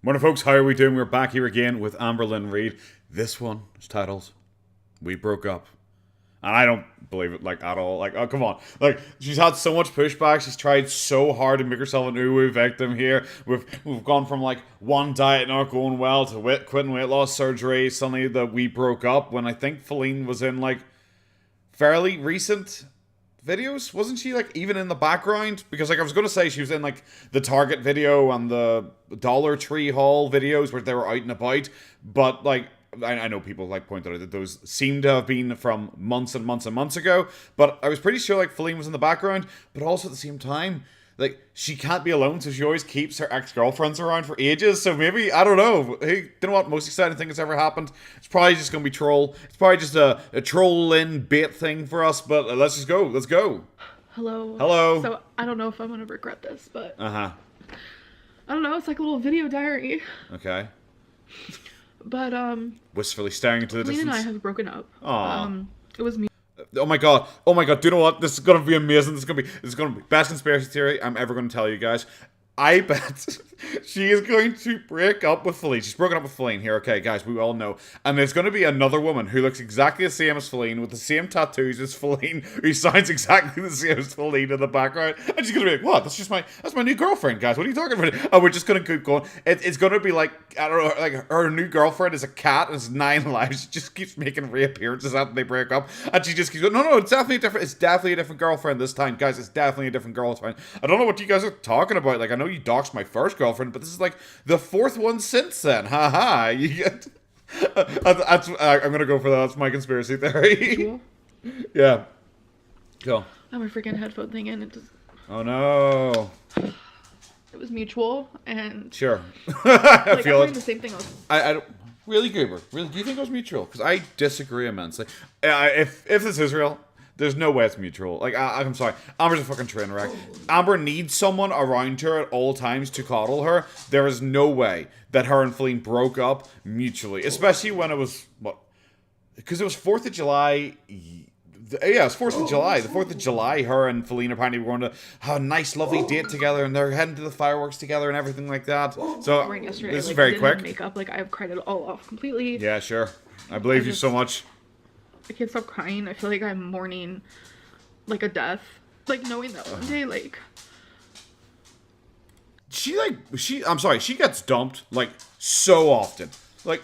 Morning, folks. How are we doing? We're back here again with Amberlynn Reid. This one is titled "We Broke Up," and I don't believe it at all. Oh, come on! She's had so much pushback. She's tried so hard to make herself an uwu victim here. We've gone from one diet not going well to quitting weight loss surgery. Suddenly, that we broke up when I think Feline was in fairly recent videos. Wasn't she even in the background? Because I was going to say she was in the Target video and the Dollar Tree haul videos where they were out and about, but I know people pointed out that those seem to have been from months and months and months ago, but I was pretty sure Feline was in the background. But also at the same time, she can't be alone, so she always keeps her ex-girlfriends around for ages. So maybe, I don't know. Hey, you know what? Most exciting thing that's ever happened. It's probably just going to be troll. It's probably just a troll-in bait thing for us, but let's just go. Let's go. Hello. Hello. So, I don't know if I'm going to regret this, but... Uh-huh. I don't know. It's like a little video diary. Okay. But, wistfully staring into the Feline distance. and I have broken up. Aww. It was me. Oh my god. Do you know what? This is gonna be amazing. This is gonna be best conspiracy theory I'm ever gonna tell you guys. I bet she is going to break up with Feline. She's broken up with Feline here, okay, guys, we all know. And there's going to be another woman who looks exactly the same as Feline, with the same tattoos as Feline, who sounds exactly the same as Feline in the background. And she's going to be like, what? That's my new girlfriend, guys. What are you talking about? And we're just going to keep going. It's going to be I don't know, her new girlfriend is a cat and has 9 lives. She just keeps making reappearances after they break up. And she just keeps going, no, it's definitely different. It's definitely a different girlfriend this time, guys. It's definitely a different girlfriend. I don't know what you guys are talking about. I know you doxed my first girlfriend, but this is the 4th one since then. Haha. You get. I'm gonna go for that. That's my conspiracy theory. Yeah. Go. I have my freaking headphone thing in. It just... Oh no. It was mutual, and... Sure. I feel I'm the same thing. I don't... Really, Goober? Really? Do you think it was mutual? Because I disagree immensely. If this is real... There's no way it's mutual. I'm sorry. Amber's a fucking train wreck. Amber needs someone around her at all times to coddle her. There is no way that her and Feline broke up mutually. Especially when it was, because it was 4th of July. Yeah, it was 4th of July. The 4th of July, her and Feline apparently were going to have a nice, lovely date together, and they're heading to the fireworks together and everything like that. So, right yesterday, this is very quick. Makeup, I've cried it all off completely. Yeah, sure. I believe you so much. I can't stop crying. I feel like I'm mourning a death. Knowing that one day, I'm sorry, she gets dumped, so often.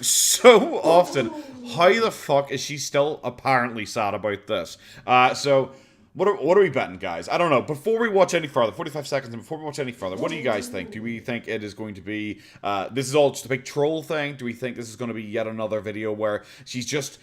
So often. How the fuck is she still apparently sad about this? So, what are we betting, guys? I don't know. Before we watch any further, 45 seconds, and before we watch any further, what do you guys think? Do we think it is going to be, this is all just a big troll thing? Do we think this is going to be yet another video where she's just,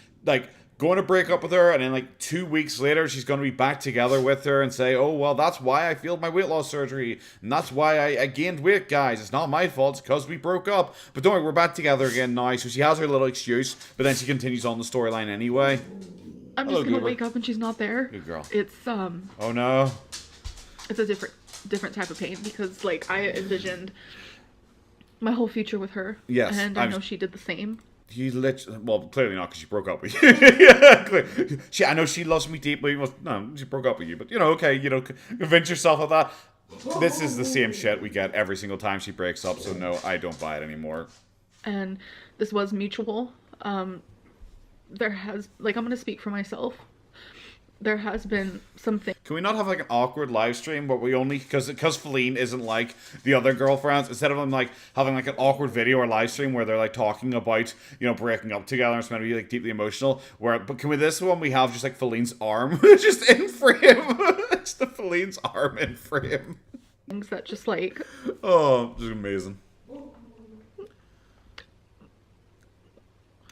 going to break up with her, and then 2 weeks later she's going to be back together with her and say, oh well, that's why I failed my weight loss surgery, and that's why I gained weight, guys. It's not my fault, it's because we broke up. But don't worry, we're back together again now. So she has her little excuse, but then she continues on the storyline anyway. I'm just gonna wake up and she's not there. Good girl. It's oh no, it's a different type of pain, because I envisioned my whole future with her. Yes, and I know she did the same. You well, clearly not, because she broke up with you. Yeah, clearly. I know she loves me deeply. Well, no, she broke up with you, but okay, convince yourself of that. This is the same shit we get every single time she breaks up. So no, I don't buy it anymore. And this was mutual. There has I'm gonna speak for myself. There has been something. Can we not have an awkward live stream where we only, because Feline isn't like the other girlfriends, instead of them having an awkward video or live stream where they're talking about breaking up together, and it's meant to be deeply emotional, but can we this one we have just Feline's arm just in frame? It's the Feline's arm in frame. Things that just oh, just amazing.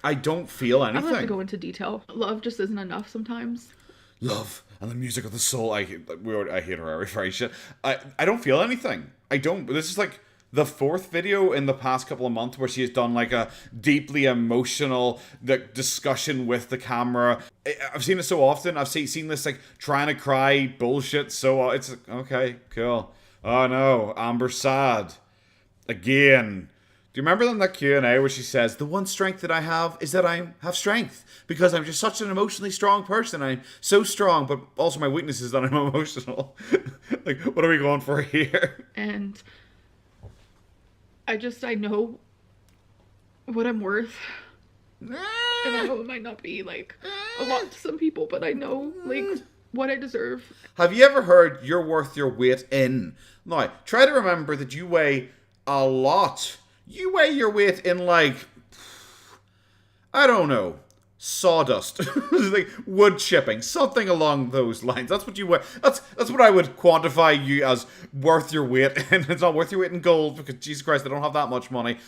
I don't feel anything. I don't have to go into detail. Love just isn't enough sometimes. Love and the music of the soul. I hate her every phrase. I don't feel anything. I don't. This is the 4th video in the past couple of months where she has done a deeply emotional discussion with the camera. I've seen it so often. I've seen this trying to cry bullshit. So it's okay, cool. Oh no, Amber's sad again. Do you remember that Q&A where she says, the one strength that I have is that I have strength, because I'm just such an emotionally strong person. I'm so strong, but also my weakness is that I'm emotional. What are we going for here? And I know what I'm worth. And I know it might not be like a lot to some people, but I know like what I deserve. Have you ever heard you're worth your weight in? Now, try to remember that you weigh a lot. You weigh your weight in like, I don't know, sawdust, like wood chipping, something along those lines. That's what you weigh. That's what I would quantify you as worth your weight in. It's not worth your weight in gold because Jesus Christ, I don't have that much money.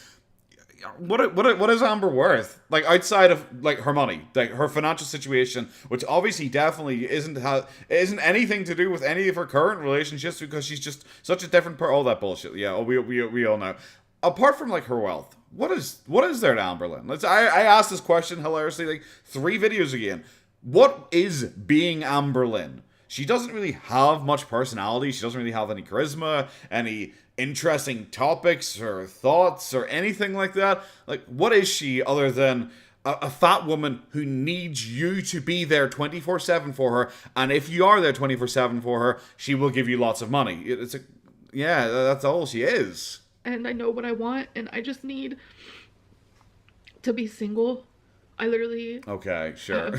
What is Amber worth? Like outside of like her money, like her financial situation, which obviously definitely isn't anything to do with any of her current relationships because she's just such a different all that bullshit. Yeah, we all know. Apart from like her wealth, what is there to Amberlynn? I asked this question hilariously like 3 videos again. What is being Amberlynn? She doesn't really have much personality. She doesn't really have any charisma, any interesting topics or thoughts or anything like that. Like, what is she other than a fat woman who needs you to be there 24/7 for her? And if you are there 24/7 for her, she will give you lots of money. Yeah, that's all she is. And I know what I want, and I just need to be single. I literally. Okay, sure.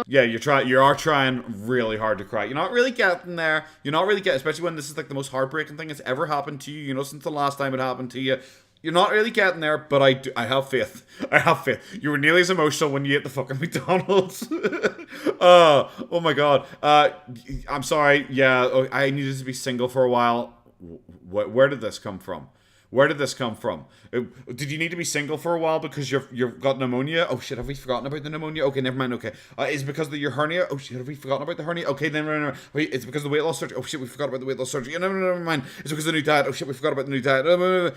Yeah, you are trying really hard to cry. You're not really getting there. You're not really getting, especially when this is like the most heartbreaking thing that's ever happened to you. You know, since the last time it happened to you. You're not really getting there, but I have faith. I have faith. You were nearly as emotional when you ate the fucking McDonald's. Oh my god. I'm sorry. Yeah, I needed to be single for a while. Where did this come from? Where did this come from? Did you need to be single for a while because you've got pneumonia? Oh shit, have we forgotten about the pneumonia? Okay, never mind, okay. Is it because of your hernia? Oh shit, have we forgotten about the hernia? Okay, then no. Wait, it's because of the weight loss surgery? Oh shit, we forgot about the weight loss surgery. No, never mind. It's because of the new diet. Oh shit, we forgot about the new diet. No.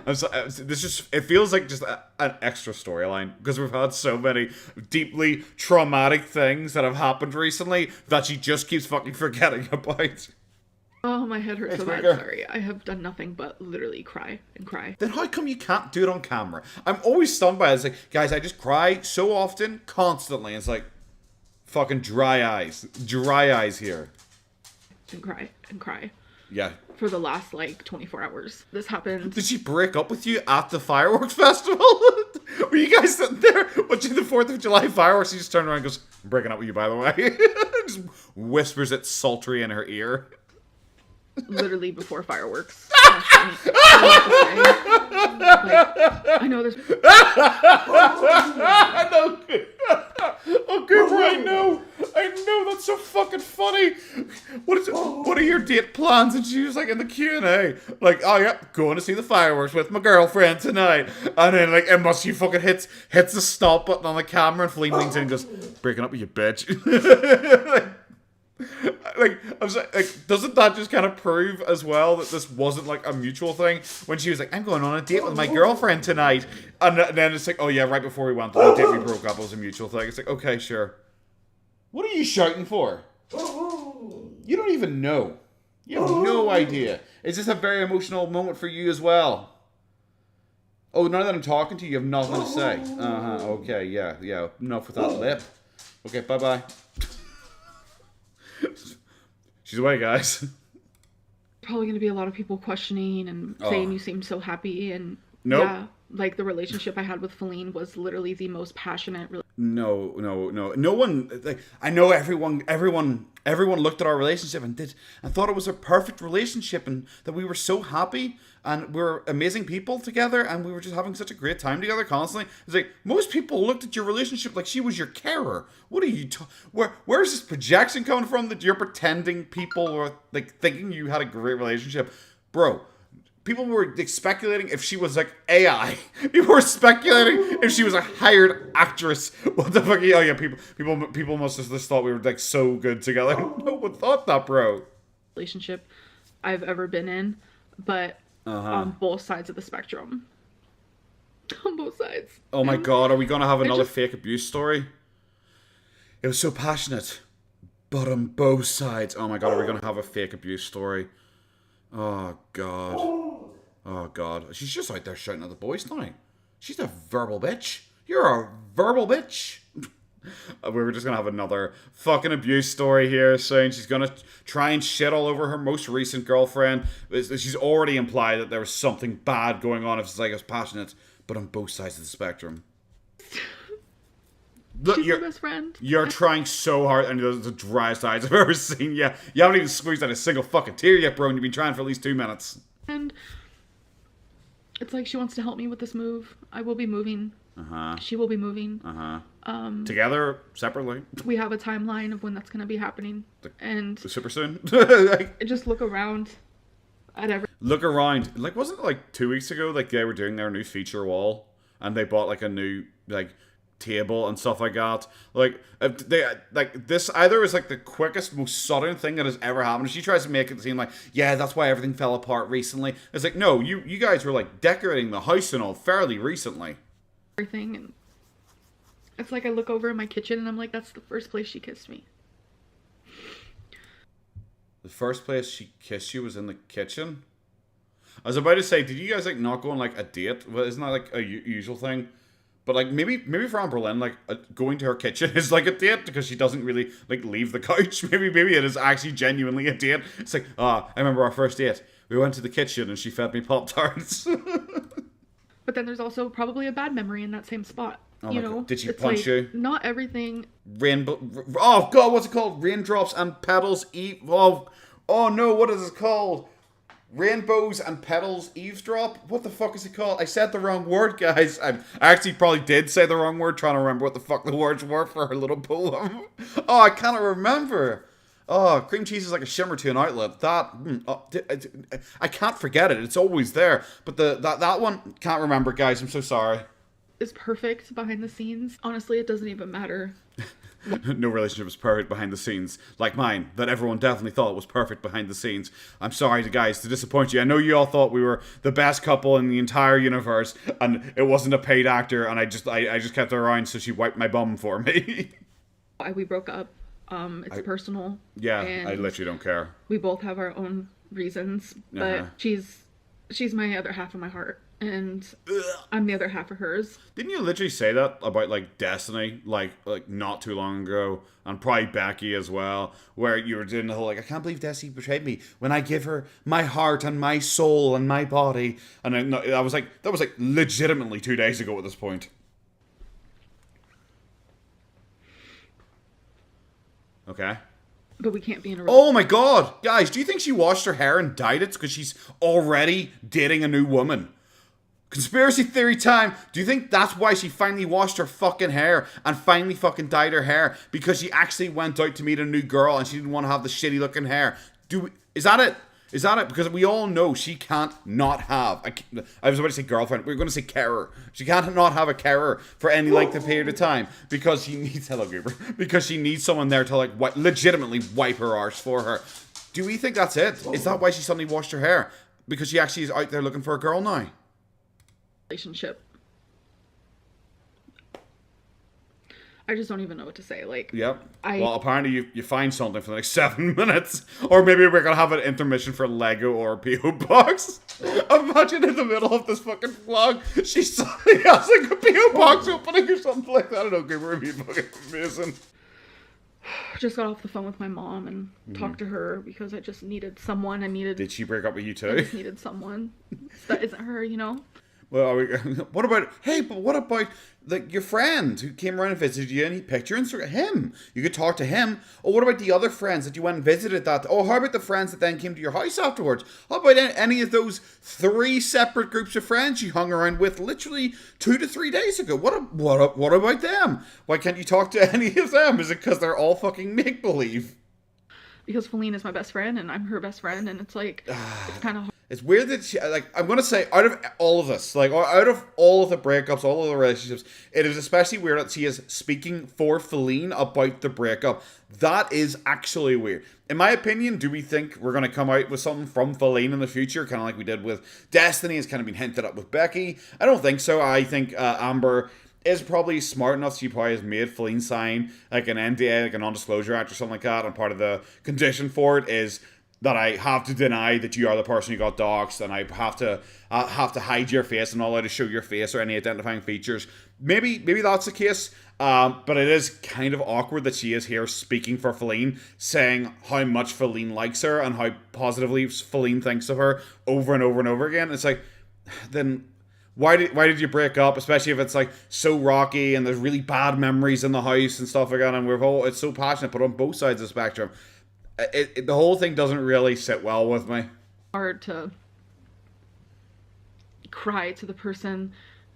I'm sorry, it feels like just an extra storyline because we've had so many deeply traumatic things that have happened recently that she just keeps fucking forgetting about. Oh, my head hurts so bad. Sorry. I have done nothing but literally cry and cry. Then how come you can't do it on camera? I'm always stunned by it. It's like, guys, I just cry so often, constantly. It's like, fucking dry eyes. Dry eyes here. And cry. Yeah. For the last, like, 24 hours. This happened. Did she break up with you at the fireworks festival? Were you guys sitting there watching the 4th of July fireworks? She just turned around and goes, I'm breaking up with you, by the way. Just whispers it sultry in her ear. Literally before fireworks. I know there's. Okay, bro, I know, that's so fucking funny. What are your date plans? And she was like in the Q&A, like, oh yeah, going to see the fireworks with my girlfriend tonight. And then like, and she fucking hits the stop button on the camera, and Feline leans in and goes, breaking up with you, bitch. Like, I was like, doesn't that just kind of prove as well that this wasn't like a mutual thing? When she was like, I'm going on a date with my girlfriend tonight, and then it's like, oh yeah, right before we went on the date, we broke up. It was a mutual thing. It's like, okay, sure. What are you shouting for? You don't even know. You have no idea. Is this a very emotional moment for you as well? Oh, now that I'm talking to you, you have nothing to say. Okay, yeah. Enough with that lip. Okay, bye-bye. She's away, guys. Probably going to be a lot of people questioning and saying you seemed so happy. And nope. Yeah, like the relationship I had with Feline was literally the most passionate No one, like, I know everyone looked at our relationship and thought it was a perfect relationship and that we were so happy and we were amazing people together and we were just having such a great time together constantly. It's like, most people looked at your relationship like she was your carer. What are you where's this projection coming from that you're pretending people were like thinking you had a great relationship? Bro, people were like, speculating if she was like AI. People were speculating if she was a hired actress. What the fuck? Oh yeah, people must have just thought we were like so good together. No one thought that, bro. Relationship I've ever been in, but on both sides of the spectrum. On both sides. Oh my god, are we gonna have another fake abuse story? It was so passionate, but on both sides. Oh my god, are we gonna have a fake abuse story? Oh god. She's just out there shouting at the boys now. She's a verbal bitch. You're a verbal bitch. We were just gonna have another fucking abuse story here soon. She's gonna try and shit all over her most recent girlfriend. She's already implied that there was something bad going on if it's like I was passionate, but on both sides of the spectrum. Look, She's my best friend. You're trying so hard, and those are the driest eyes I've ever seen. Yeah, you haven't even squeezed out a single fucking tear yet, bro, and you've been trying for at least 2 minutes. And it's like she wants to help me with this move. I will be moving. She will be moving. Together, separately. We have a timeline of when that's gonna be happening. And super soon. just look around at every. Look around. Like, wasn't it like 2 weeks ago? Like they were doing their new feature wall, and they bought like a new table and stuff like that. Like they like this either is like the quickest, most sudden thing that has ever happened. She tries to make it seem like, yeah, that's why everything fell apart recently. It's like, no, you guys were like decorating the house and all fairly recently. Everything, and it's like I look over in my kitchen and I'm like, that's the first place she kissed me. The first place she kissed you was in the kitchen? I was about to say, did you guys like not go on like a date? Well, isn't that like a usual thing? But like maybe for Amberlynn, like going to her kitchen is like a date because she doesn't really like leave the couch. Maybe it is actually genuinely a date. It's like, I remember our first date. We went to the kitchen and she fed me Pop-Tarts. But then there's also probably a bad memory in that same spot. Oh you my know, God. Did she it's punch like, you? Not everything. Rainbow. Oh God, what's it called? Raindrops and petals. Oh no, what is it called? Rainbows and petals eavesdrop? What the fuck is it called? I said the wrong word, guys. I actually probably did say the wrong word, trying to remember what the fuck the words were for her little poem. Oh, I can't remember. Oh, cream cheese is like a shimmer to an outlet. I can't forget it. It's always there. But that one, can't remember, guys. I'm so sorry. Is perfect behind the scenes. Honestly, it doesn't even matter. No relationship is perfect behind the scenes, like mine, that everyone definitely thought was perfect behind the scenes. I'm sorry, guys, to disappoint you. I know you all thought we were the best couple in the entire universe, and it wasn't a paid actor, and I just kept her around, so she wiped my bum for me. Why we broke up. It's personal. Yeah, I literally don't care. We both have our own reasons, but she's my other half of my heart. And I'm the other half of hers. Didn't you literally say that about like Destiny, like not too long ago, and probably Becky as well, where you were doing the whole like, I can't believe Destiny betrayed me when I give her my heart and my soul and my body, and that was like legitimately 2 days ago at this point. Okay. But we can't be in a relationship. Oh my God, guys! Do you think she washed her hair and dyed it because she's already dating a new woman? Conspiracy theory time. Do you think that's why she finally washed her fucking hair and finally fucking dyed her hair? Because she actually went out to meet a new girl and she didn't want to have the shitty looking hair. Is that it? Is that it? Because we all know she can't not have I was about to say girlfriend. We were going to say carer. She can't not have a carer for any length of period of time because she needs because she needs someone there to like legitimately wipe her arse for her. Do we think that's it? Is that why she suddenly washed her hair? Because she actually is out there looking for a girl now? Relationship. I just don't even know what to say. Like, yep. Well, apparently you find something for the next 7 minutes, or maybe we're gonna have an intermission for Lego or a PO box. Imagine in the middle of this fucking vlog, she suddenly has like a PO box opening or something like that. I don't know. Okay, we're gonna be fucking amazing. Just got off the phone with my mom and talked to her because I just needed someone. Did she break up with you too? I just needed someone that isn't her, you know. Well, what about like your friend who came around and visited you and he picked your Instagram? Him. You could talk to him. Or what about the other friends that you went and visited that? Oh, how about the friends that then came to your house afterwards? How about any of those 3 separate groups of friends you hung around with literally 2 to 3 days ago? What about them? Why can't you talk to any of them? Is it because they're all fucking make-believe? Because Feline is my best friend and I'm her best friend, and it's like, it's kind of hard. It's weird that she, like, I'm going to say, out of all of this, like, out of all of the breakups, all of the relationships, it is especially weird that she is speaking for Feline about the breakup. That is actually weird. In my opinion, do we think we're going to come out with something from Feline in the future, kind of like we did with Destiny? It's kind of been hinted at with Becky. I don't think so. I think Amber is probably smart enough. She probably has made Feline sign like an NDA, like a non-disclosure act or something like that, and part of the condition for it is that I have to deny that you are the person who got doxxed, and I have to hide your face and not allowed to show your face or any identifying features. Maybe that's the case, but it is kind of awkward that she is here speaking for Feline, saying how much Feline likes her and how positively Feline thinks of her over and over and over again. It's like, then why did you break up? Especially if it's like so rocky and there's really bad memories in the house and stuff like that, and it's so passionate, but on both sides of the spectrum. The whole thing doesn't really sit well with me. Hard to cry to the person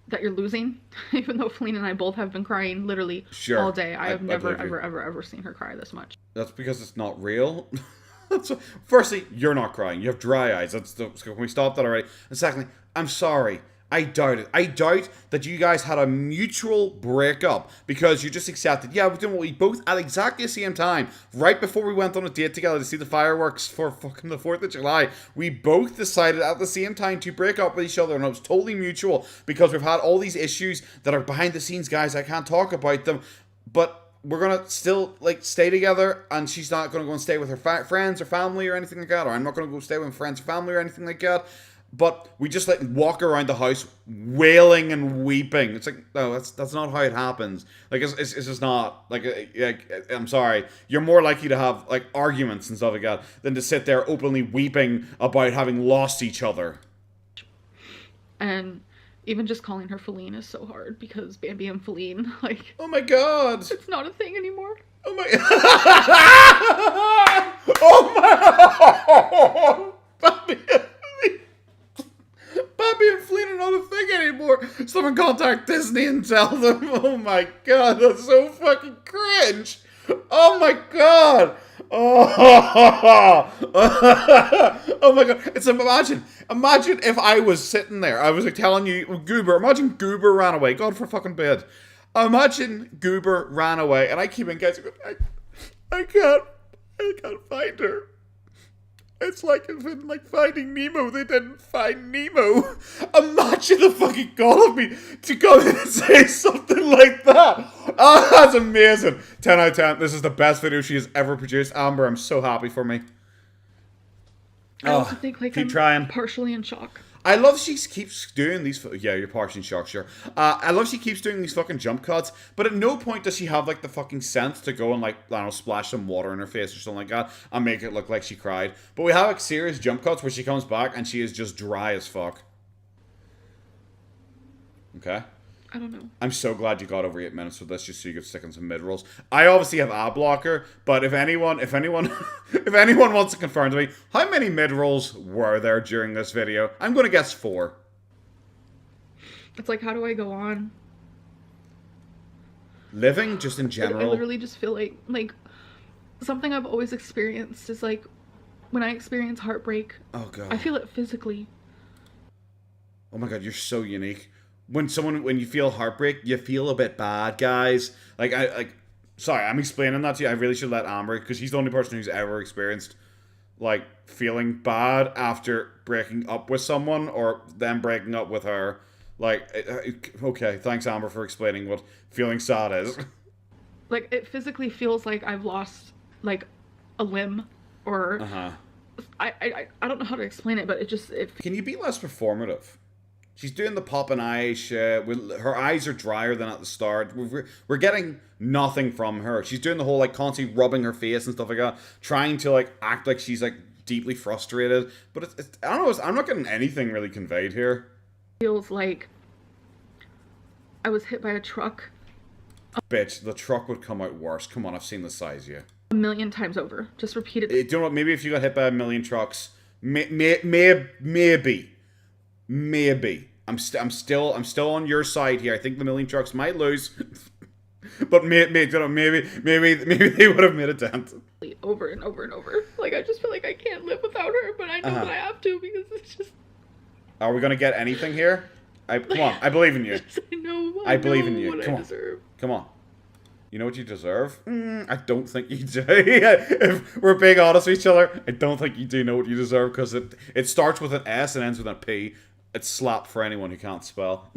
that you're losing, even though Feline and I both have been crying literally all day. I have never, ever seen her cry this much. That's because it's not real. Firstly, you're not crying. You have dry eyes. Can we stop that already? And secondly, I'm sorry. I doubt it. I doubt that you guys had a mutual breakup because you just accepted, yeah, we're doing what we both at exactly the same time, right before we went on a date together to see the fireworks for fucking the 4th of July. We both decided at the same time to break up with each other, and it was totally mutual because we've had all these issues that are behind the scenes, guys. I can't talk about them, but we're gonna still like stay together, and she's not gonna go and stay with her friends or family or anything like that, or I'm not gonna go stay with friends or family or anything like that. But we just like walk around the house wailing and weeping. It's like, no, that's not how it happens. Like it's just not like I'm sorry. You're more likely to have like arguments and stuff like that than to sit there openly weeping about having lost each other. And even just calling her Feline is so hard because Bambi and Feline, like, oh my god, it's not a thing anymore. Oh my oh my Bambi and Feline are not a thing anymore. Someone contact Disney and tell them. Oh my god, that's so fucking cringe. Oh my god. Oh, oh my god. It's imagine if I was sitting there. I was like telling you, Goober. Imagine Goober ran away. God for fucking bed. Imagine Goober ran away, and I keep engaging. I can't find her. It's like Finding Nemo. They didn't find Nemo. Imagine the fucking gall of me to come in and say something like that. Oh, that's amazing. 10 out of 10. This is the best video she has ever produced. Amber, I'm so happy for me. I also think like I'm trying. Partially in shock. I love she keeps doing these. Yeah, you're partially in shock, sure. I love she keeps doing these fucking jump cuts, but at no point does she have like the fucking sense to go and like, I don't know, splash some water in her face or something like that and make it look like she cried. But we have like serious jump cuts where she comes back and she is just dry as fuck. Okay. I don't know. I'm so glad you got over 8 minutes with this just so you could stick in some mid-rolls. I obviously have ad blocker, but if anyone if anyone wants to confirm to me, how many mid-rolls were there during this video? I'm going to guess 4. It's like, how do I go on? Living, just in general. I literally just feel like something I've always experienced is like when I experience heartbreak. Oh god. I feel it physically. Oh my god, you're so unique. When you feel heartbreak, you feel a bit bad, guys. Sorry, I'm explaining that to you. I really should let Amber, because she's the only person who's ever experienced, like, feeling bad after breaking up with someone, or them breaking up with her. Like, okay, thanks, Amber, for explaining what feeling sad is. Like, it physically feels like I've lost, like, a limb, or... I don't know how to explain it, but it just... Can you be less performative? She's doing the popping eye shit. Her eyes are drier than at the start. We're getting nothing from her. She's doing the whole, like, constantly rubbing her face and stuff like that. Trying to, like, act like she's, like, deeply frustrated. But it's I don't know. I'm not getting anything really conveyed here. Feels like I was hit by a truck. Bitch, the truck would come out worse. Come on, I've seen the size of you. 1,000,000 times over. Just repeat it. Do you know what? Maybe if you got hit by 1,000,000 trucks, maybe. I'm still on your side here. I think the 1,000,000 trucks might lose, but maybe they would have made a dent. Over and over and over. Like, I just feel like I can't live without her, but I know that I have to, because it's just... Are we gonna get anything here? Come on, I believe in you. Yes, I believe in you. What I deserve. Come on. You know what you deserve? I don't think you do. If we're being honest with each other, I don't think you do know what you deserve, because it starts with an S and ends with a P. It's slap for anyone who can't spell.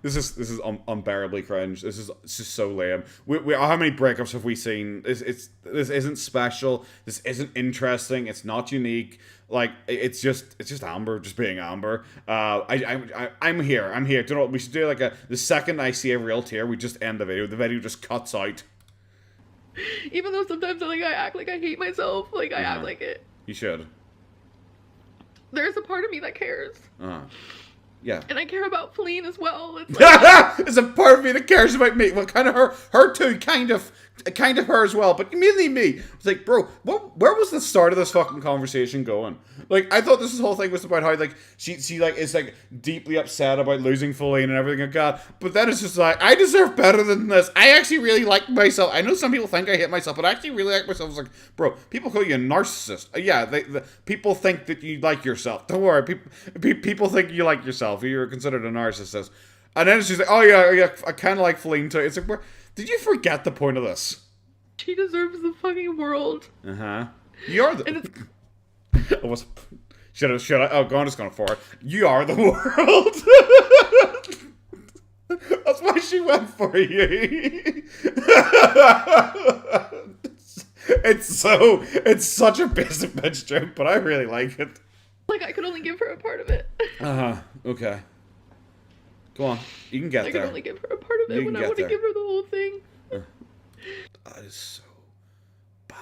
This is unbearably cringe. It's just so lame. How many breakups have we seen? This isn't special. This isn't interesting. It's not unique. Like it's just Amber just being Amber. I'm here. Do you know what we should do? Like the second I see a real tear, we just end the video. The video just cuts out. Even though sometimes I act like I hate myself, like I act like it. You should. There's a part of me that cares. Yeah. And I care about Feline as well. It's like, there's a part of me that cares about me. Well, kind of her too, kind of her as well, but mainly me. It's like, bro, where was the start of this fucking conversation going? Like, I thought this whole thing was about how, like, she like, is, like, deeply upset about losing Feline and everything like that, but then it's just like, I deserve better than this. I actually really like myself. I know some people think I hate myself, but I actually really like myself. It's like, bro, people call you a narcissist. Yeah, people think that you like yourself. Don't worry, people think you like yourself. You're considered a narcissist. And then it's just like, oh yeah, I kind of like Feline too. It's like, did you forget the point of this? she deserves the fucking world. You're the... I was... Should I? Oh, I'm just going forward. You are the world. That's why she went for you. It's such a basic bitch joke, but I really like it. Like, I could only give her a part of it. Okay. Go on. You can get there. I can only give her a part of it when I want to give her the whole thing. That is so bad.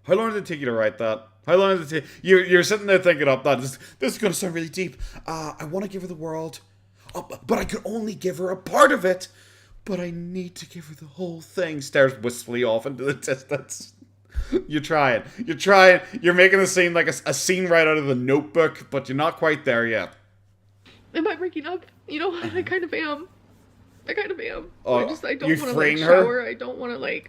How long did it take you to write that? How long did it take? You're sitting there thinking up that this is going to sound really deep. I want to give her the world, but I could only give her a part of it. But I need to give her the whole thing. Stares wistfully off into the distance. You're trying. You're making it seem like a scene right out of The Notebook, but you're not quite there yet. Am I breaking up? You know what? I kind of am. I don't want to freeing shower. her? I don't want to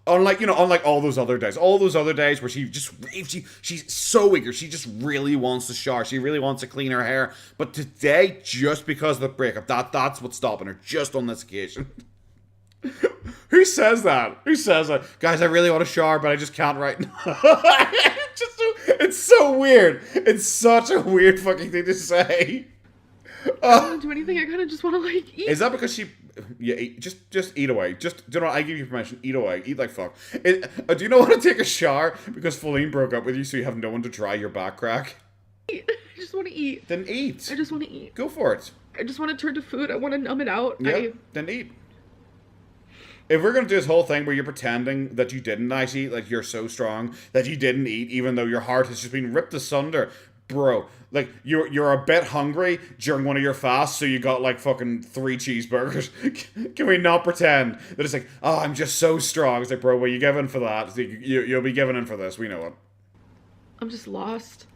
Unlike all those other days where she's so eager, she just really wants to shower, she really wants to clean her hair. But today, just because of the breakup, that's what's stopping her, just on this occasion. Who says that? Guys, I really want to shower, but I just can't right now. It's so weird. It's such a weird fucking thing to say. I don't want to do anything. I kind of just want to eat. Is that because just eat away? Do you know what? I give you permission. Eat away. Eat like fuck. Do you know want to take a shower because Feline broke up with you, so you have no one to dry your back crack? I just want to eat. Then eat. I just want to eat. Go for it. I just want to turn to food. I want to numb it out. Yeah. Then eat. If we're gonna do this whole thing where you're pretending that you didn't actually, like, you're so strong that you didn't eat, even though your heart has just been ripped asunder, bro, like, you're a bit hungry during one of your fasts, so you got like fucking 3 cheeseburgers. Can we not pretend that it's like, oh, I'm just so strong? It's like, bro, well, you give in for that. You'll be giving in for this. We know it. I'm just lost.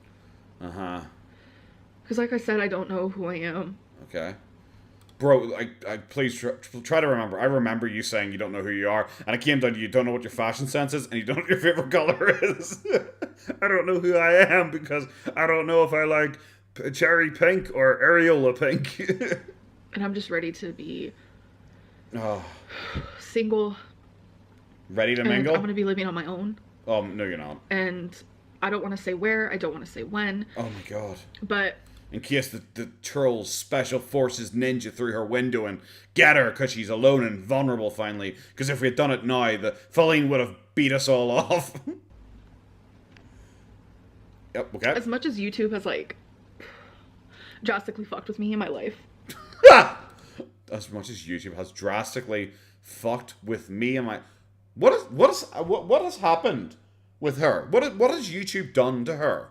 Because like I said, I don't know who I am. Okay. Bro, I please try to remember. I remember you saying you don't know who you are, and it came down to you don't know what your fashion sense is, and you don't know what your favorite color is. I don't know who I am because I don't know if I like cherry pink or areola pink. And I'm just ready to be single. Ready to mingle? I'm going to be living on my own. Oh, no, you're not. And I don't want to say where. I don't want to say when. Oh, my God. But... in case the Trolls Special Forces ninja through her window and get her because she's alone and vulnerable finally. Because if we had done it now, the Feline would have beat us all off. Yep, okay. As much as YouTube has, like, drastically fucked with me in my life. As much as YouTube has drastically fucked with me and my... What has happened with her? What has YouTube done to her?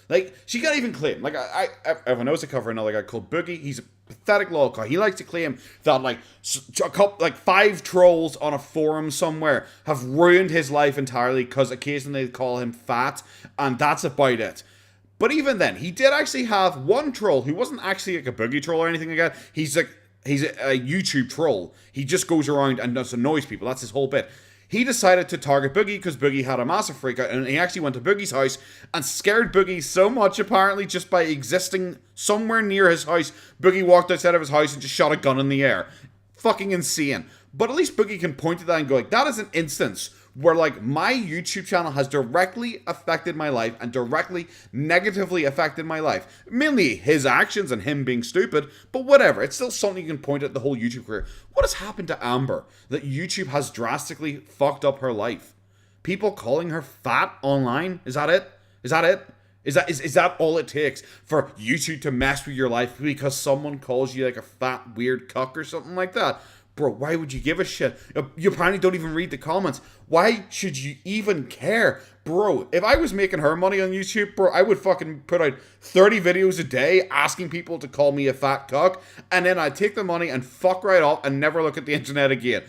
Like, she can't even claim. Like, everyone knows the cover another guy called Boogie. He's a pathetic lol guy. He likes to claim that, like 5 trolls on a forum somewhere have ruined his life entirely because occasionally they call him fat, and that's about it. But even then, he did actually have one troll who wasn't actually like a Boogie troll or anything like that. He's a YouTube troll. He just goes around and just annoys people. That's his whole bit. He decided to target Boogie because Boogie had a massive freak out, and he actually went to Boogie's house and scared Boogie so much, apparently, just by existing somewhere near his house. Boogie walked outside of his house and just shot a gun in the air. Fucking insane. But at least Boogie can point to that and go like, that is an instance where like my YouTube channel has directly affected my life and directly negatively affected my life. Mainly his actions and him being stupid, but whatever. It's still something you can point at the whole YouTube career. What has happened to Amber that YouTube has drastically fucked up her life? People calling her fat online? Is that it? Is that it? Is that all it takes for YouTube to mess with your life because someone calls you like a fat weird cuck or something like that? Bro, why would you give a shit? You apparently don't even read the comments. Why should you even care? Bro, if I was making her money on YouTube, bro, I would fucking put out 30 videos a day asking people to call me a fat cuck, and then I'd take the money and fuck right off and never look at the internet again.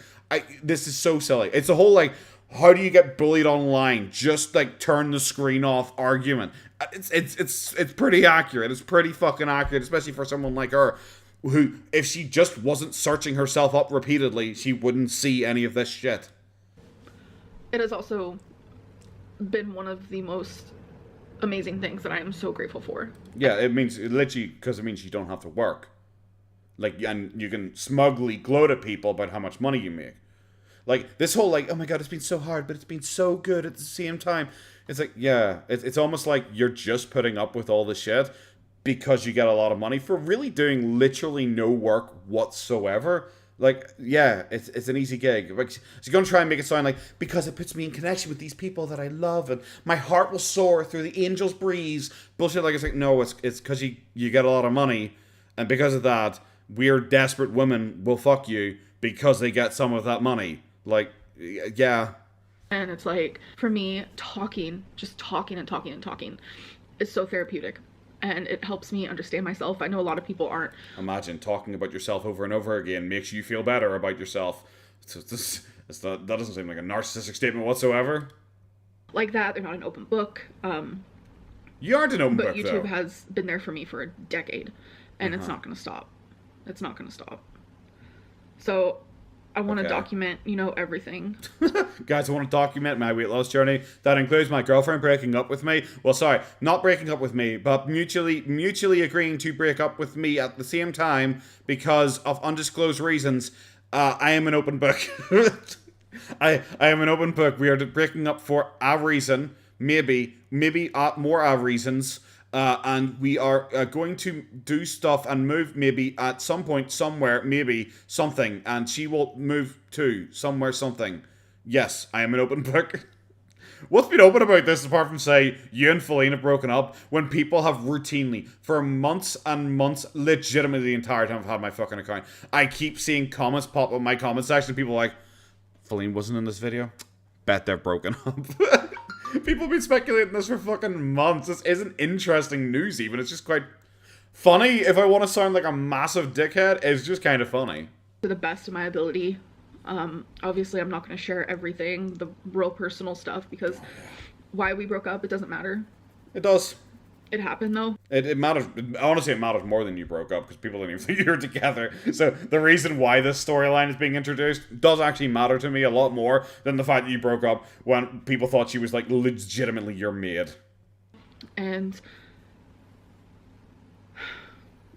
This is so silly. It's a whole, like, how do you get bullied online? Just, like, turn the screen off argument. It's pretty accurate. It's pretty fucking accurate, especially for someone like her, who, if she just wasn't searching herself up repeatedly, she wouldn't see any of this shit. It has also been one of the most amazing things that I am so grateful for. Yeah, it means, literally, because it means you don't have to work. Like, and you can smugly gloat at people about how much money you make. Like, this whole, like, oh my god, it's been so hard, but it's been so good at the same time. It's like, yeah, it's almost like you're just putting up with all the shit because you get a lot of money for really doing literally no work whatsoever. Like, yeah, it's an easy gig. Like, she's going to try and make it sound like, because it puts me in connection with these people that I love, and my heart will soar through the angel's breeze. Bullshit. Like, it's like, no, it's because you get a lot of money, and because of that, weird, desperate women will fuck you because they get some of that money. Like, yeah. And it's like, for me, just talking is so therapeutic. And it helps me understand myself. I know a lot of people aren't. Imagine talking about yourself over and over again makes you feel better about yourself. That doesn't seem like a narcissistic statement whatsoever. Like that, they're not an open book. You aren't an open book, but YouTube though. has been there for me for a decade. And it's not going to stop. It's not going to stop. So I want to document, everything. Guys, I want to document my weight loss journey. That includes my girlfriend breaking up with me. Well, sorry, not breaking up with me, but mutually agreeing to break up with me at the same time because of undisclosed reasons. I am an open book. I am an open book. We are breaking up for a reason, maybe more reasons. And we are going to do stuff and move maybe at some point somewhere, maybe something, and she will move to somewhere something. Yes, I am an open book. What's been open about this apart from say you and Feline have broken up when people have routinely for months and months, legitimately the entire time I've had my fucking account, I keep seeing comments pop up in my comment section, people are like, Feline wasn't in this video? Bet they're broken up. People have been speculating this for fucking months. This isn't interesting news even. It's just quite funny. If I want to sound like a massive dickhead, it's just kind of funny. To the best of my ability. Obviously, I'm not going to share everything, the real personal stuff, because why we broke up, it doesn't matter. It does. It happened, though. It matters. Honestly, it matters more than you broke up because people didn't even think you were together. So the reason why this storyline is being introduced does actually matter to me a lot more than the fact that you broke up when people thought she was like legitimately your maid. And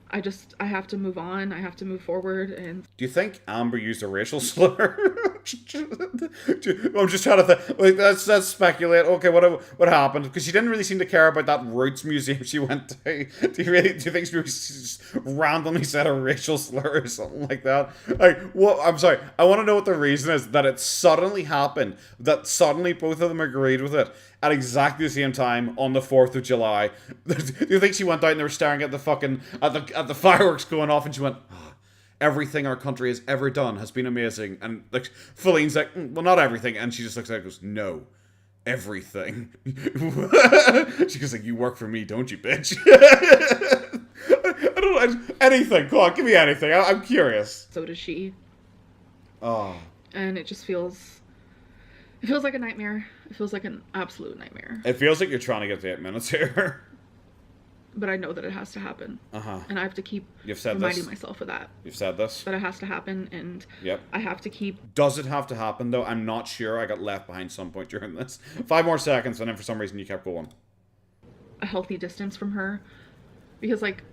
I have to move on. I have to move forward. And do you think Amber used a racial slur? I'm just trying to think. Like, let's speculate. Okay, what happened? Because she didn't really seem to care about that Roots museum she went to. Do you think she just randomly said a racial slur or something like that? Like, what? I'm sorry. I want to know what the reason is that it suddenly happened. That suddenly both of them agreed with it at exactly the same time on the 4th of July. Do you think she went out and they were staring at the fucking at the fireworks going off and she went, oh, everything our country has ever done has been amazing, and like Feline's like, well, not everything, and she just looks at it and goes, no, everything. She goes like, you work for me, don't you, bitch? I don't know, anything. Come on, give me anything. I'm curious. So does she. Oh. And it feels like a nightmare. It feels like an absolute nightmare. It feels like you're trying to get to 8 minutes here. But I know that it has to happen. And I have to keep reminding myself of that. You've said this. That it has to happen, and I have to keep... Does it have to happen, though? I'm not sure. I got left behind some point during this. 5 more seconds, and then for some reason you kept going. A healthy distance from her. Because, like,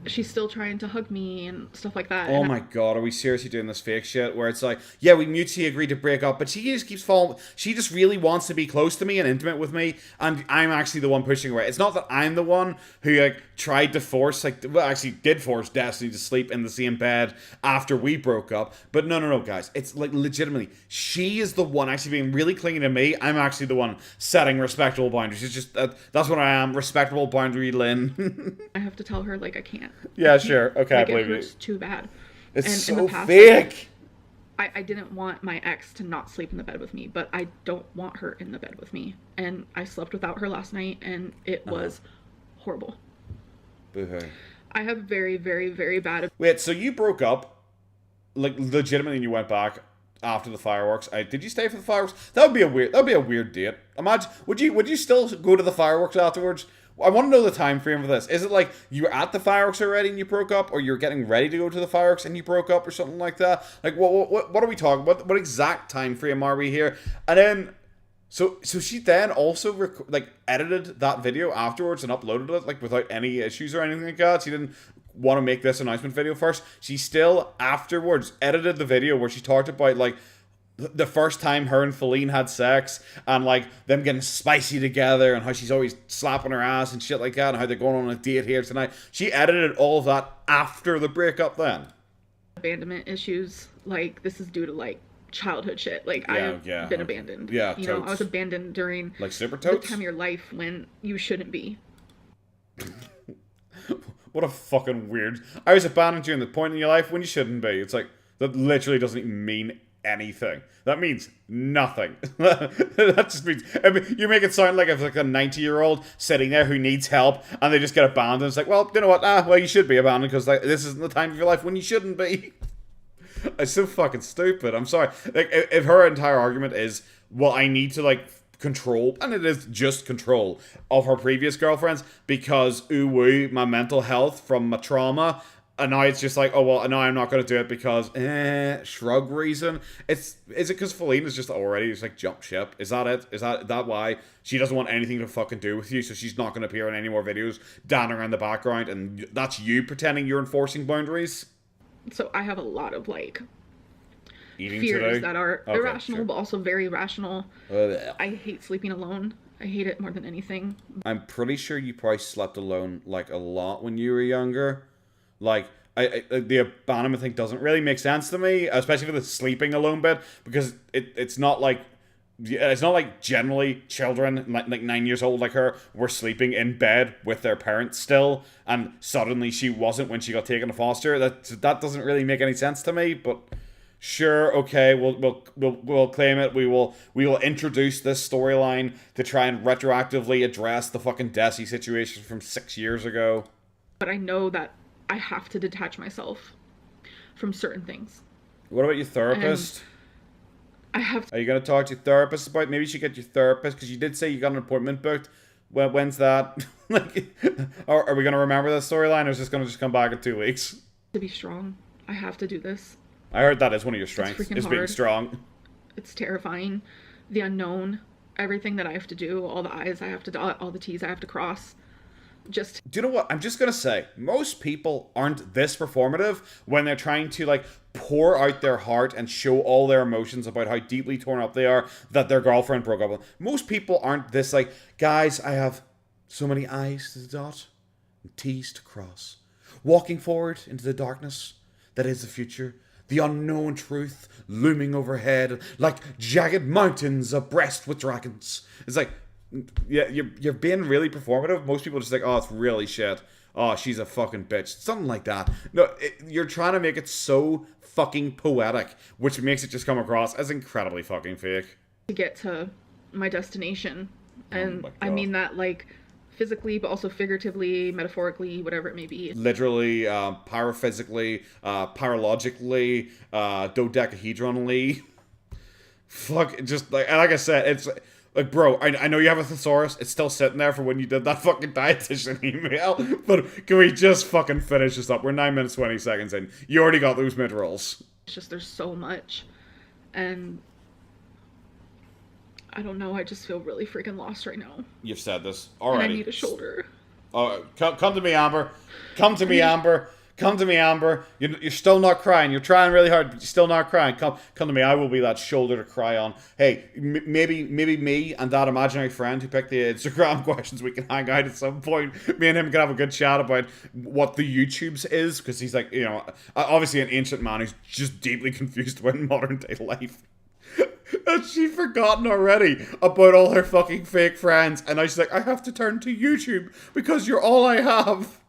she's still trying to hug me and stuff like that. Oh And my god, are we seriously doing this fake shit where it's like, yeah, we mutually agreed to break up, but she just keeps falling. She just really wants to be close to me and intimate with me, and I'm actually the one pushing away. It's not that I'm the one who like tried to force, like, well, actually did force Destiny to sleep in the same bed after we broke up. But no, guys, it's like legitimately, she is the one actually being really clingy to me. I'm actually the one setting respectable boundaries. It's just that's what I am, respectable boundary Lynn. I have to tell her, like, I can't. Yeah, sure. Okay, like, I believe it hurts you. too bad. It's and so in the past, fake. I didn't want my ex to not sleep in the bed with me, but I don't want her in the bed with me. And I slept without her last night, and it was horrible. Boo-hoo. I have very, very, very bad... Wait, so you broke up, like, legitimately, and you went back after the fireworks. Did you stay for the fireworks? That would be a weird date. Imagine, would you still go to the fireworks afterwards? I want to know the time frame for this. Is it like you were at the fireworks already and you broke up, or you're getting ready to go to the fireworks and you broke up, or something like that? Like, what are we talking? What exact time frame are we here? And then, so she then also edited that video afterwards and uploaded it, like, without any issues or anything like that. She didn't want to make this announcement video first. She still afterwards edited the video where she talked about, like, the first time her and Feline had sex, and like them getting spicy together, and how she's always slapping her ass and shit like that, and how they're going on a date here tonight. She edited all of that after the breakup then. Abandonment issues, like, this is due to, like, childhood shit. Like, I've been abandoned. Yeah, you know, I was abandoned during like super the totes? time of your life when you shouldn't be. What a fucking weird... I was abandoned during the point in your life when you shouldn't be. It's like, that literally doesn't even mean anything. That means nothing. That just means... I mean, you make it sound like it's like a 90-year-old sitting there who needs help, and they just get abandoned. It's like, well, you know what? Well, you should be abandoned, because like, this isn't the time of your life when you shouldn't be. It's so fucking stupid. I'm sorry. Like, if her entire argument is, well, I need to, like, control, and it is just control of her previous girlfriends, because, ooh woo, my mental health from my trauma, and now it's just like, oh, well, now I'm not going to do it because, shrug reason. Is it because Feline is just already just like jump ship? Is that it? Is that why she doesn't want anything to fucking do with you, so she's not going to appear in any more videos dancing around the background, and that's you pretending you're enforcing boundaries? So I have a lot of, like, Eating fears today? that are Okay, irrational, sure. but also very rational. Ugh. I hate sleeping alone. I hate it more than anything. I'm pretty sure you probably slept alone, like, a lot when you were younger. Like, the abandonment thing doesn't really make sense to me, especially for the sleeping alone bit, because it's not like generally children like 9 years old like her were sleeping in bed with their parents still, and suddenly she wasn't when she got taken to foster. That doesn't really make any sense to me, but sure, okay, we'll claim it. We will introduce this storyline to try and retroactively address the fucking Desi situation from 6 years ago. But I know that I have to detach myself from certain things. What about your therapist? I have to... Are you going to talk to your therapist about... Maybe you should get your therapist, because you did say you got an appointment booked. When's that? Like, are we going to remember this storyline, or is this going to just come back in 2 weeks? To be strong. I have to do this. I heard that is one of your strengths, It's freaking is being hard. strong. It's terrifying. The unknown. Everything that I have to do. All the I's I have to dot. All the T's I have to cross. Just... Do you know what? I'm just going to say, most people aren't this performative when they're trying to, like, pour out their heart and show all their emotions about how deeply torn up they are that their girlfriend broke up with. Most people aren't this, like, guys, I have so many I's to dot and T's to cross. Walking forward into the darkness that is the future. The unknown truth looming overhead like jagged mountains abreast with dragons. It's like... Yeah, you're being really performative. Most people are just like, oh, it's really shit. Oh, she's a fucking bitch. Something like that. No, you're trying to make it so fucking poetic, which makes it just come across as incredibly fucking fake. to get to my destination. And my I God. mean that, like, physically, but also figuratively, metaphorically, whatever it may be. Literally, paraphysically, paralogically, dodecahedronally. Fuck, just like I said, it's like, bro, I know you have a thesaurus. It's still sitting there for when you did that fucking dietitian email. But can we just fucking finish this up? We're 9 minutes 20 seconds in. You already got those mid rolls. It's just there's so much, and I don't know. I just feel really freaking lost right now. You've said this And I already. need a shoulder. Come to me, Amber. Come to me, Amber. Come to me, Amber. You're still not crying. You're trying really hard, but you're still not crying. Come to me. I will be that shoulder to cry on. Hey, maybe me and that imaginary friend who picked the Instagram questions, we can hang out at some point. Me and him can have a good chat about what the YouTubes is, because he's like, obviously an ancient man who's just deeply confused about modern day life. And she's forgotten already about all her fucking fake friends. And now she's like, I have to turn to YouTube because you're all I have.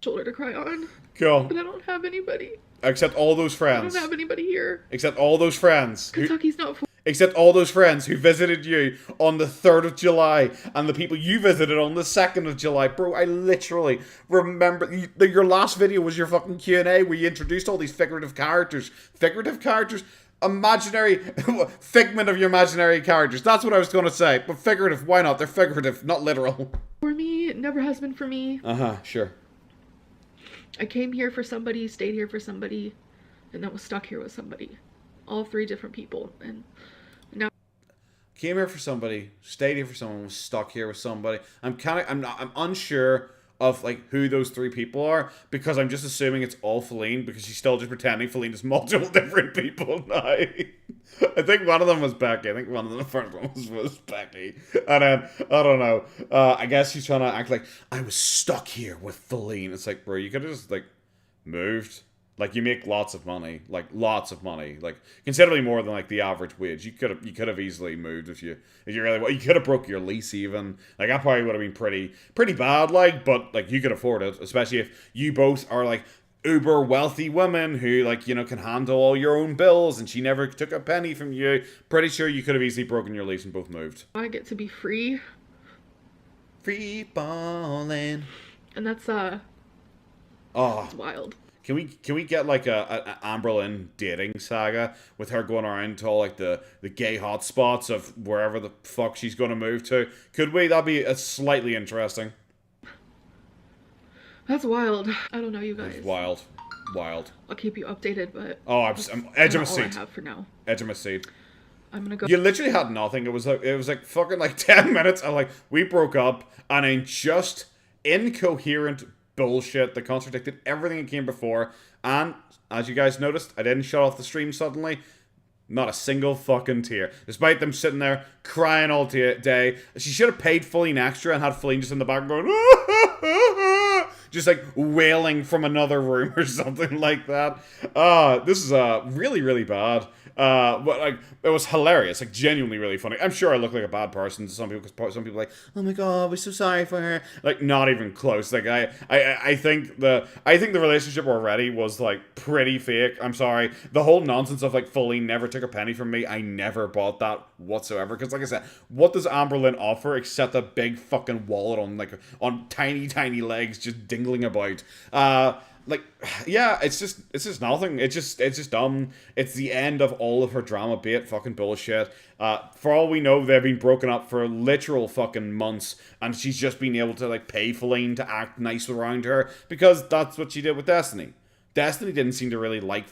Shoulder to cry on. Cool. But I don't have anybody. Except all those friends. I don't have anybody here. Except all those friends. Kentucky's not full. Except all those friends who visited you on the 3rd of July and the people you visited on the 2nd of July. Bro, I literally remember your last video was your fucking Q&A where you introduced all these figurative characters. Figurative characters? Imaginary figment of your imaginary characters. That's what I was going to say. But figurative, why not? They're figurative, not literal. For me, it never has been for me. Sure. I came here for somebody, stayed here for somebody, and then was stuck here with somebody. All 3 different people. And now came here for somebody, stayed here for someone, was stuck here with somebody. I'm unsure of like who those 3 people are, because I'm just assuming it's all Feline, because she's still just pretending Feline is multiple different people now. I think one of them was Becky. I think one of the first one was Becky. And then, I don't know, I guess she's trying to act like, I was stuck here with Feline. It's like, bro, you could have just like moved. Like, you make lots of money, like considerably more than like the average wage. You could have easily moved if you really want. You could have broke your lease even. Like, that probably would have been pretty bad. Like, but like you could afford it, especially if you both are like uber wealthy women who like can handle all your own bills, and she never took a penny from you. Pretty sure you could have easily broken your lease and both moved. I get to be free. Free balling. And that's it's wild. Can we get like a Amberlynn dating saga with her going around to all like the gay hotspots of wherever the fuck she's going to move to? Could we? That'd be slightly interesting. That's wild. I don't know, you guys. That's wild. I'll keep you updated, but I'm edge of my seat. All I have for now. Edge of my seat. I'm gonna go. You literally had nothing. It was like fucking like 10 minutes. And like we broke up, and in just incoherent bullshit that contradicted everything that came before. And as you guys noticed, I didn't shut off the stream suddenly. Not a single fucking tear. Despite them sitting there crying all day. She should have paid Feline extra and had Feline just in the back going just like wailing from another room or something like that. This is really, really bad. But like it was hilarious, like genuinely really funny. I'm sure I look like a bad person to some people, because some people are like, oh my god, we're so sorry for her. Like, not even close. Like I think the relationship already was like pretty fake. I'm sorry. The whole nonsense of like Feline never took a penny from me, I never bought that whatsoever. Because like I said, what does Amberlynn offer except a big fucking wallet on tiny legs just dingling about? Like, yeah, it's just nothing. It's just dumb. It's the end of all of her drama bait fucking bullshit. For all we know, they've been broken up for literal fucking months, and she's just been able to like pay Feline to act nice around her, because that's what she did with Destiny. Destiny didn't seem to really like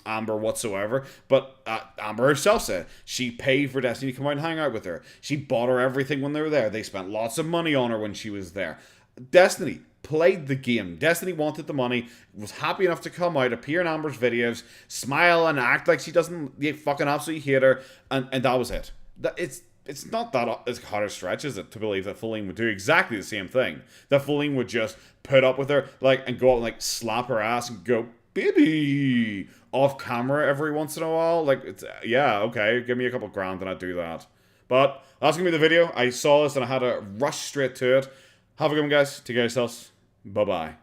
Amber whatsoever, but Amber herself said she paid for Destiny to come out and hang out with her. She bought her everything when they were there. They spent lots of money on her when she was there. Destiny played the game. Destiny wanted the money, was happy enough to come out, appear in Amber's videos, smile and act like she doesn't fucking absolutely hate her, and that was it. It's not that as hard a stretch, is it, to believe that Feline would do exactly the same thing. That Feline would just put up with her, like, and go out and like slap her ass and go, baby, off camera every once in a while. Like, it's, yeah, okay, give me a couple grand and I'd do that. But that's gonna be the video. I saw this and I had to rush straight to it. Have a good one, guys. Take care of yourselves. Bye-bye.